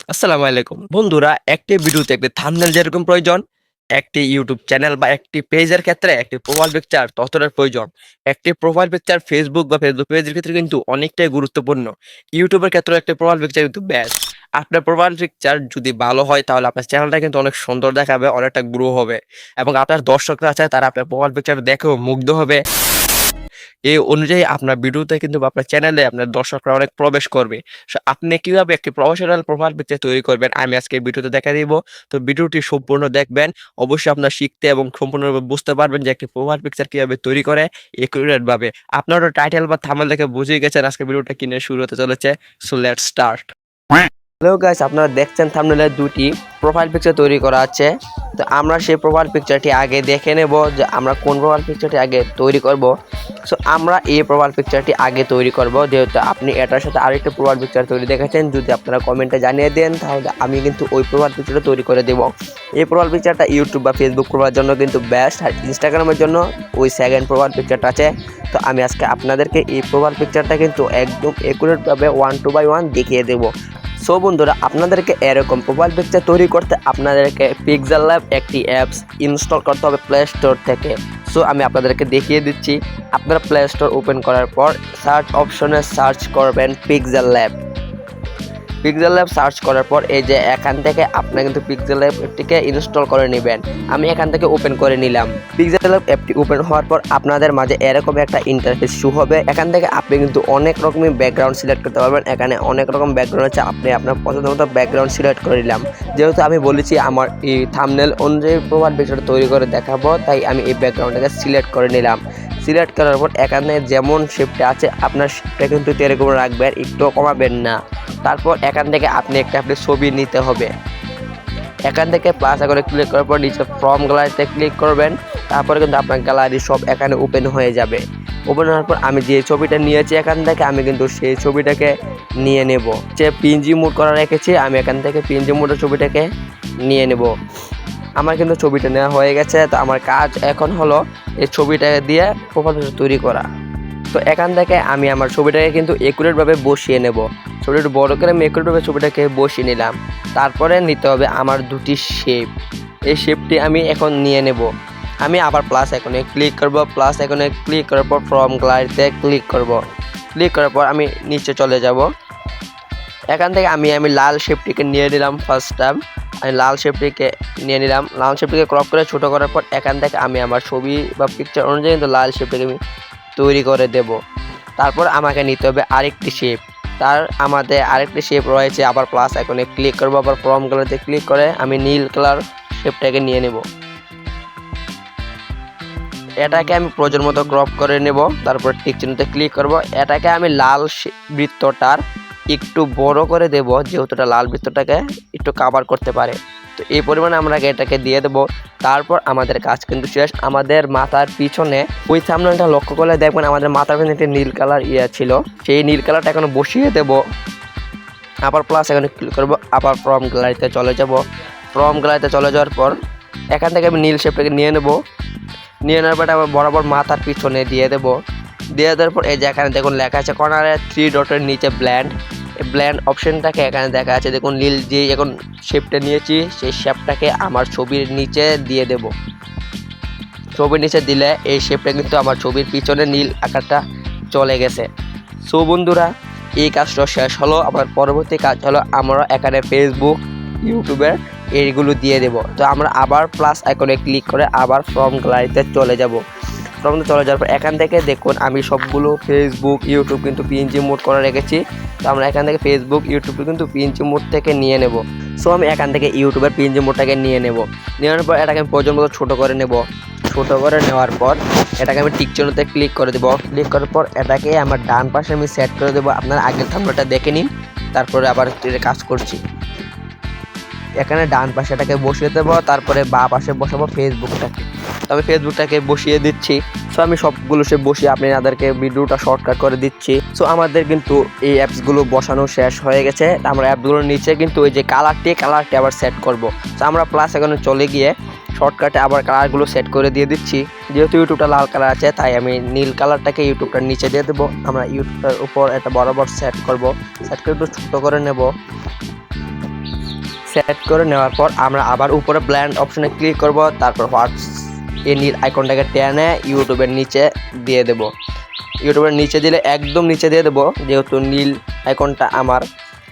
আসসালামু আলাইকুম বন্ধুরা, একটি ভিডিওতে একটি থাম্বনেল যেরকম প্রয়োজন, একটি ইউটিউব চ্যানেল বা একটি পেজের ক্ষেত্রে একটি প্রোফাইল পিকচার ততটার প্রয়োজন। একটি প্রোফাইল পিকচার ফেসবুক বা ফেসবুক পেজের ক্ষেত্রে কিন্তু অনেকটাই গুরুত্বপূর্ণ। ইউটিউবের ক্ষেত্রে একটি প্রোফাইল পিকচার কিন্তু বেস্ট। আপনার প্রোফাইল পিকচার যদি ভালো হয় তাহলে আপনার চ্যানেলটা কিন্তু অনেক সুন্দর দেখাবে, অনেকটা গ্রো হবে এবং আপনার দর্শকরা আছে তারা আপনার প্রোফাইল পিকচার দেখেও মুগ্ধ হবে। এই অনুযায়ী আপনার ভিডিওতে কিন্তু বা আপনার চ্যানেলে আপনার দর্শকরা অনেক প্রবেশ করবে। সো আপনি কিভাবে একটি প্রফেশনাল প্রোফাইল পিকচার তৈরি করবেন আমি আজকে ভিডিওতে দেখাই দিব। তো ভিডিওটি সম্পূর্ণ দেখবেন। অবশ্যই আপনার শিখতে এবং সম্পূর্ণভাবে বুঝতে পারবেন যে একটি প্রোফাইল পিকচার কিভাবে তৈরি করে একুরেট ভাবে। আপনারা টাইটেল বা থাম্বনেল দেখে বুঝেই গেছেন আজকে ভিডিওটা কি নিয়ে শুরু হতে চলেছে। So let's start. Hello guys, আপনারা দেখছেন থাম্বনেলে দুটি প্রোফাইল পিকচার তৈরি করা আছে। তো আমরা সেই প্রোফাইল পিকচারটি আগে দেখে নেব যে আমরা কোন প্রোফাইল পিকচারটি আগে তৈরি করব। সো আমরা এই প্রোফাইল পিকচারটি আগে তৈরি করব, যেহেতু আপনি এটার সাথে আরেকটা প্রোফাইল পিকচার তৈরি দেখেছেন। যদি আপনারা কমেন্টে জানিয়ে দেন তাহলে আমি কিন্তু ওই প্রোফাইল পিকচারটা তৈরি করে দেব। এই প্রোফাইল পিকচারটা ইউটিউব বা ফেসবুক প্রোফাইলের জন্য কিন্তু বেস্ট, আর ইনস্টাগ্রামের জন্য ওই সেকেন্ড প্রোফাইল পিকচারটা আছে। তো আমি আজকে আপনাদেরকে এই প্রোফাইল পিকচারটা কিন্তু একদম একুরেটভাবে 1:1 দেখিয়ে দেবো। সো বন্ধুরা, আপনাদেরকে এরকম প্রোফাইল পিকচার তৈরি করতে আপনাদেরকে পিক্সেল ল্যাব একটি অ্যাপস ইনস্টল করতে হবে প্লে স্টোর থেকে। সো আমি আপনাদেরকে দেখিয়ে দিচ্ছি। আপনারা প্লে স্টোর ওপেন করার পর সার্চ অপশনে সার্চ করবেন pixel lab. Pixel lab search করার পর এই যে এখান থেকে আপনি কিন্তু পিক্সেল ল্যাব অ্যাপটিকে ইনস্টল করে নেবেন। আমি এখান থেকে ওপেন করে নিলাম। পিক্সেল ল্যাব অ্যাপটি ওপেন হওয়ার পর আপনাদের মাঝে এরকম একটা ইন্টারফেস শো হবে। এখান থেকে আপনি কিন্তু অনেক রকমের ব্যাকগ্রাউন্ড সিলেক্ট করতে পারবেন। এখানে অনেক রকম ব্যাকগ্রাউন্ড আছে, আপনি আপনার পছন্দ মতো ব্যাকগ্রাউন্ড সিলেক্ট করে নিলাম। যেহেতু আমি বলেছি আমার এই থাম্বনেল অনুযায়ী প্রোফাইল পিকচার তৈরি করে দেখাবো, তাই আমি এই ব্যাকগ্রাউন্ডটাকে সিলেক্ট করে নিলাম। সিলেক্ট করার পর এখানে যেমন শেপটা আছে আপনার শেপটা কিন্তু এরকম রাখবেন, একটু কমাবেন না। তারপর এখান থেকে আপনি ছবি নিতে হবে। এখান থেকে প্লাস আইকনে ক্লিক করার পর নিচে ফ্রম গ্যালারিতে ক্লিক করবেন। তারপরে কিন্তু আপনার গ্যালারি সব এখানে ওপেন হয়ে যাবে। ওপেন হওয়ার পর আমি যে ছবিটা নিয়েছি এখান থেকে আমি কিন্তু সেই ছবিটাকে নিয়ে নেব। যে পিএনজি মোড করা রেখেছি আমি এখান থেকে পিএনজি মোডের ছবিটাকে নিয়ে নেব। আমার কিন্তু ছবিটা নেওয়া হয়ে গেছে। তো আমার কাজ এখন হলো এই ছবিটা দিয়ে প্রোফাইল পিকচার তৈরি করা। তো এখান থেকে আমি আমার ছবিটাকে কিন্তু একুরেটভাবে বসিয়ে নেব। ছবিটা একটু বড় করে আমি একুরেটভাবে ছবিটাকে বসিয়ে নিলাম। তারপরে নিতে হবে আমার দুটি শেপ। এই শেপটি আমি এখন নিয়ে নেব। আমি আবার প্লাস আইকনে ক্লিক করব। প্লাস আইকনে ক্লিক করার পর ফ্রম গ্যালারিতে ক্লিক করব। ক্লিক করার পর আমি নিচে চলে যাব। এখান থেকে আমি লাল শেপটিকে নিয়ে নিলাম। ফার্স্ট টাইম আমি লাল শেপটিকে নিয়ে নিলাম। লাল শেপটিকে ক্রপ করে ছোটো করার পর এখান থেকে আমি আমার ছবি বা পিকচার অনুযায়ী কিন্তু লাল শেপটিকে আমি তৈরি করে দেব। তারপর আমাকে নিতে হবে আরেকটি শেপ। আমাদের আরেকটি শেপ রয়েছে। আবার প্লাস আইকনে ক্লিক করব। আবার ফ্রম গ্যালারিতে ক্লিক করে আমি নীল কালার শেপটাকে নিয়ে নেব। এটাকে আমি প্রয়োজন মতো ক্রপ করে নেব। তারপর টিক চিহ্নতে ক্লিক করব। এটাকে আমি লাল বৃত্তটার একটু বড় করে দেব, যেহেতু এটা লাল বৃত্তটাকে একটু কাভার করতে পারে। তো এই পরিমাণে আমরা এটাকে দিয়ে দেব। তারপর আমাদের কাজ কিন্তু শেষ। আমাদের মাথার পিছনে ওই থাম্বনেলটা লক্ষ্য করলে দেখবেন আমাদের মাথার পিছনে একটি নীল কালার ছিল। সেই নীল কালারটা এখন বসিয়ে দেব। আবার প্লাস এখানে ক্লিক করব। আবার ফ্রম গ্যালারিতে চলে যাব। ফ্রম গ্যালারিতে চলে যাওয়ার পর এখান থেকে আমি নীল শেপটাকে নিয়ে নেব। নিয়ে নেওয়ার পর আবার বরাবর মাথার পিছনে দিয়ে দেব। দিয়ে দেওয়ার পর এই যে এখানে দেখুন লেখা আছে কর্নারে 3 ডটের নিচে ব্ল্যান্ড। এই ব্ল্যান্ড অপশনটাকে এখানে দেখা আছে। দেখুন নীল যে এখন শেপটা নিয়েছি সেই শেপটাকে আমার ছবির নিচে দিয়ে দেব। ছবির নিচে দিলে এই শেপটা কিন্তু আমার ছবির পিছনে নীল আকারটা চলে গেছে। সো বন্ধুরা, এই কাজটা শেষ হলো। আমার পরবর্তী কাজ হলো আমরা এখানে ফেসবুক, ইউটিউবের এইগুলো দিয়ে দেব। তো আমরা আবার প্লাস আইকনে ক্লিক করে আবার ফ্রম গ্যালারিতে চলে যাব। ফ্রমে চলে যাওয়ার পর এখান থেকে দেখুন আমি সবগুলো ফেসবুক, ইউটিউব কিন্তু পিএনজি মোড করে রেখেছি। তো আমরা এখান থেকে ফেসবুক, ইউটিউব কিন্তু পিএনজি মোড থেকে নিয়ে নেব। সো আমি এখান থেকে ইউটিউবের পিএনজি মোডটাকে নিয়ে নেব। নেওয়ার পর এটাকে আমি প্রয়োজন মতো ছোটো করে নেব। ছোটো করে নেওয়ার পর এটাকে আমি টিক চিহ্নতে ক্লিক করে দেবো। ক্লিক করার পর এটাকে আমার ডান পাশে আমি সেট করে দেবো। আপনারা আগের থাম্বনেলটা দেখে নিন, তারপরে আবার কাজ করছি। এখানে ডান পাশে এটাকে বসিয়ে দেবো। তারপরে বাঁ পাশে বসাবো ফেসবুকটাকে। তো আমি ফেসবুকটাকে বসিয়ে দিচ্ছি। সো আমি সবগুলো সে বসিয়ে আপনাদেরকে ভিডিওটা শর্টকাট করে দিচ্ছি। সো আমাদের কিন্তু এই অ্যাপসগুলো বসানো শেষ হয়ে গেছে। আমরা অ্যাপসগুলোর নিচে কিন্তু ওই যে কালারটি আবার সেট করব। তো আমরা প্লাস এখানে চলে গিয়ে শর্টকাটে আবার কালারগুলো সেট করে দিয়ে দিচ্ছি। যেহেতু ইউটিউবটা লাল কালার আছে তাই আমি নীল কালারটাকে ইউটিউবটার নিচে দিয়ে দেবো। আমরা ইউটিউবটার উপর এটা বরাবর সেট করব। সেট করে একটু ছোটো করে নেব। সেট করে নেওয়ার পর আমরা আবার উপরে ব্ল্যান্ড অপশনে ক্লিক করব, তারপর এই নীল আইকনটাকে টেনে ইউটিউবের নিচে দিয়ে দেব। ইউটিউবের নিচে দিলে একদম নিচে দিয়ে দেবো, যেহেতু নীল আইকনটা আমার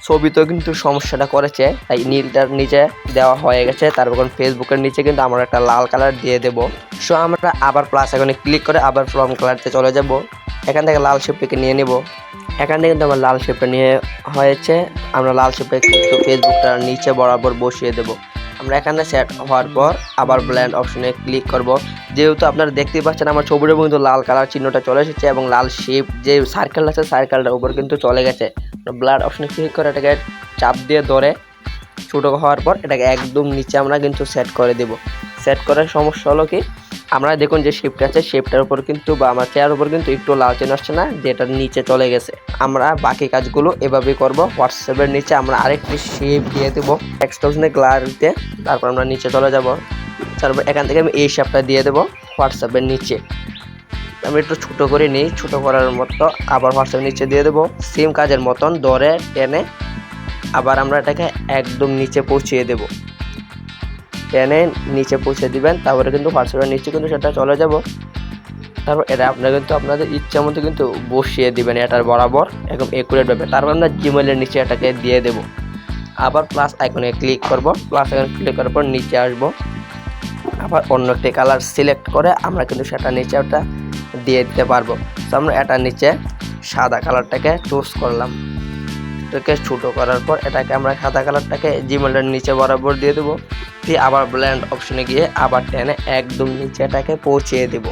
ছবিতেও কিন্তু সমস্যাটা করেছে, তাই নীলটার নিচে দেওয়া হয়ে গেছে। তারপর ফেসবুকের নিচে কিন্তু আমরা একটা লাল কালার দিয়ে দেব। সো আমরা আবার প্লাস আইকনে ক্লিক করে আবার ফ্রম কালারতে চলে যাব। এখান থেকে লাল শেপটাকে নিয়ে নেব। এখান থেকে কিন্তু আমার লাল শেপটা নিয়ে হয়েছে। আমরা লাল শেপটা কিন্তু ফেসবুকটার নিচে বরাবর বসিয়ে দেব। আমরা এখানে সেট হওয়ার পর আবার ব্ল্যান্ড অপশনে ক্লিক করব। যেহেতু আপনারা দেখতেই পাচ্ছেন আমার ছবির উপর কিন্তু লাল কালার চিহ্নটা চলে এসেছে এবং লাল শেপ যে সার্কেল আছে সার্কেলটার উপর কিন্তু চলে গেছে। ব্ল্যান্ড অপশনে ক্লিক করে এটাকে চাপ দিয়ে ধরে ছোটো হওয়ার পর এটাকে একদম নিচে আমরা কিন্তু সেট করে দেব। সেট করার সমস্যা হলো কি, আমরা দেখুন যে শেপটা আছে শেপটার উপর কিন্তু বা আমার চেয়ার উপর কিন্তু একটু লাল চিহ্ন আসছে না, যেটার নিচে চলে গেছে। আমরা বাকি কাজগুলো এভাবেই করব। হোয়াটসঅ্যাপের নিচে আমরা আরেকটি শেপ দিয়ে দেবো এক্সটেনশনে গ্যালারিতে, তারপর আমরা নিচে চলে যাব। তারপর এখান থেকে আমি এই শেপটা দিয়ে দেবো হোয়াটসঅ্যাপের নিচে। আমি একটু ছোটো করে নিই, ছোটো করার মতো আবার হোয়াটসঅ্যাপের নিচে দিয়ে দেবো। সেম কাজের মতন ধরে টেনে আবার আমরা এটাকে একদম নিচে পৌঁছিয়ে দেব। টেনে নিচে পৌঁছে দিবেন, তারপরে কিন্তু হোয়াটসঅ্যাপের নিচে কিন্তু সেটা চলে যাব। তারপর এটা আপনারা কিন্তু আপনাদের ইচ্ছা মতো কিন্তু বসিয়ে দিবেন এটার বরাবর একদম একুরেটভাবে। তারপর আমরা জিমেলের নিচে এটাকে দিয়ে দেব। আবার প্লাস আইকনে ক্লিক করব। প্লাস আইকনে ক্লিক করার পর নিচে আসব। আবার অন্য একটি কালার সিলেক্ট করে আমরা কিন্তু সেটা নিচে ওটা দিয়ে দিতে পারবো। তো আমরা এটার নিচে সাদা কালারটাকে চুজ করলাম। এটাকে ছোটো করার পর এটাকে আমরা সাদা কালারটাকে জিমেলের নিচে বরাবর দিয়ে দেবো। দিয়ে আবার ব্ল্যান্ড অপশনে গিয়ে আবার টেনে একদম নিচে এটাকে পৌঁছিয়ে দেব।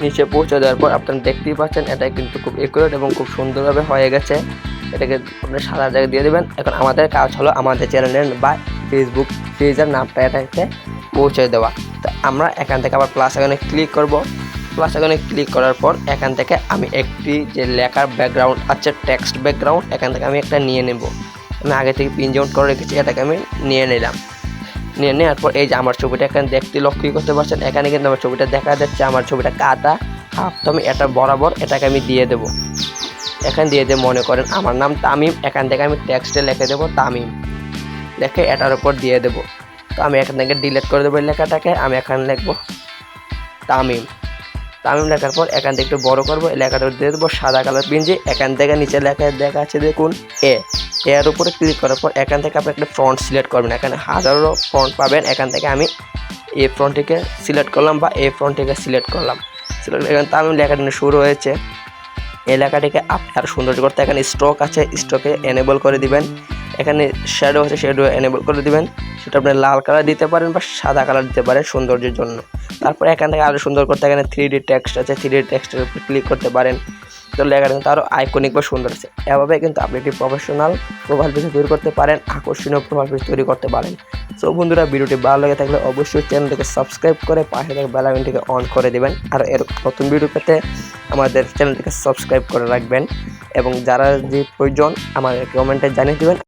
নিচে পৌঁছে দেওয়ার পর আপনারা দেখতেই পাচ্ছেন এটা কিন্তু খুব একুরেট এবং খুব সুন্দরভাবে হয়ে গেছে। এটাকে আপনার সাদা জায়গায় দিয়ে দেবেন। এখন আমাদের কাজ হলো আমাদের চ্যানেলের বা ফেসবুক পেজের নামটা এটাকে পৌঁছে দেওয়া। তো আমরা এখান থেকে আবার প্লাস আইকনে ক্লিক করব। প্লাস আইকনে ক্লিক করার পর এখান থেকে আমি একটি যে লেখার ব্যাকগ্রাউন্ড আছে টেক্সট ব্যাকগ্রাউন্ড, এখান থেকে আমি একটা নিয়ে নেব। আমি আগে থেকে প্রিন্ট আউট করে রেখেছি, এটাকে আমি নিয়ে নিলাম। নিয়ে নেওয়ার পর এই যে আমার ছবিটা এখানে দেখতে লক্ষ্য করতে পারছেন, এখানে কিন্তু আমার ছবিটা দেখা যাচ্ছে। আমার ছবিটা কাটা হাফ, তো আমি এটা বরাবর এটাকে আমি দিয়ে দেবো। এখানে দিয়ে দিয়ে মনে করেন আমার নাম তামিম, এখান থেকে আমি টেক্সটে লিখে দেবো তামিম, লিখে এটার উপর দিয়ে দেবো। তো আমি এখান থেকে ডিলিট করে দেবো লেখাটাকে। আমি এখানে লিখবো তামিম। তামিম লেখার পর এখান থেকে একটু বড় করবো, লেখাটা দিয়ে দেবো সাদা কালার পিঞ্জি। এখান থেকে নিচে লেখা দেখা আছে দেখুন এর উপরে ক্লিক করার পর এখান থেকে আপনি একটা ফ্রন্ট সিলেক্ট করবেন। এখানে হাজারো ফ্রন্ট পাবেন। এখান থেকে আমি এই ফ্রন্টটিকে সিলেক্ট করলাম বা এই ফ্রন্টটিকে সিলেক্ট করলাম। এখানে তামিম লেখাটা শুরু হয়েছে। এই লেখাটিকে আপনি আরও সুন্দর করতে এখানে স্ট্রোক আছে, স্ট্রোকে এনেবল করে দিবেন। এখানে শ্যাডো আছে, শ্যাডো এনেবল করে দিবেন। সেটা আপনি লাল কালার দিতে পারেন বা সাদা কালার দিতে পারেন সৌন্দর্যের জন্য। তারপর এখান থেকে আরও সুন্দর করতে এখানে 3D টেক্সট আছে, 3D টেক্সটের উপর ক্লিক করতে পারেন। তো লেখাটা কিন্তু আরও আইকনিক বা সুন্দর আছে। এভাবে কিন্তু আপনি একটি প্রফেশনাল প্রোফাইল পিকচার তৈরি করতে পারেন, আকর্ষণীয় প্রোফাইল পিকচার তৈরি করতে পারেন। সো বন্ধুরা, ভিডিওটি ভালো লেগে থাকলে অবশ্যই চ্যানেলটিকে সাবস্ক্রাইব করে পাশে থেকে বেল আইকনটিকে অন করে দেবেন। আর এর নতুন ভিডিও পেতে আমাদের চ্যানেলটিকে সাবস্ক্রাইব করে রাখবেন এবং যারা যে প্রয়োজন আমাদের কমেন্টে জানিয়ে দেবেন।